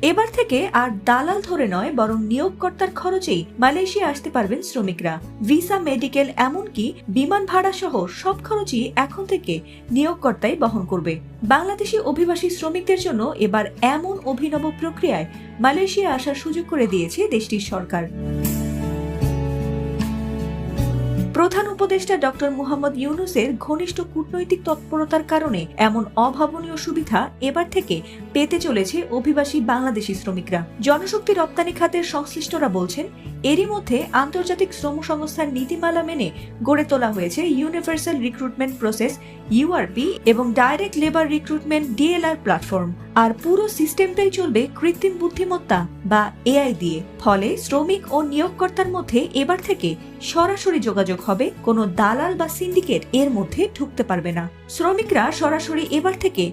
এবার থেকে আর দালাল ধরে নয়, বরং নিয়োগকর্তার খরচেই মালয়েশিয়া আসতে পারবেন শ্রমিকরা। ভিসা, মেডিকেল, এমনকি বিমান ভাড়া সহ সব খরচই এখন থেকে নিয়োগকর্তাই বহন করবে। বাংলাদেশি অভিবাসী শ্রমিকদের জন্য এবার এমন অভিনব প্রক্রিয়ায় মালয়েশিয়া আসার সুযোগ করে দিয়েছে দেশটির সরকার। প্রধান উপদেষ্টা ডক্টর মুহাম্মদ ইউনূসের ঘনিষ্ঠ কূটনৈতিক তৎপরতার কারণে এমন অভাবনীয় সুবিধা এবার থেকে পেতে চলেছে অভিবাসী বাংলাদেশি শ্রমিকরা। জনশক্তি রপ্তানি খাতের সংশ্লিষ্টরা বলছেন, এরই মধ্যে আন্তর্জাতিক শ্রম সংস্থার নীতিমালা মেনে গড়ে তোলা হয়েছে ইউনিভার্সাল রিক্রুটমেন্ট প্রসেস ইউআরপি এবং direct labour recruitment DLR platform. আর পুরো সিস্টেমটাই চলবে কৃত্রিম বুদ্ধিমত্তা বা এআই দিয়ে। ফলে শ্রমিক ও নিয়োগকর্তার মধ্যে এবার থেকে সরাসরি যোগাযোগ হবে, কোনো দালাল বা সিন্ডিকেট এর মধ্যে ঢুকতে পারবে না। শ্রমিকরা সরাসরি এবার থেকে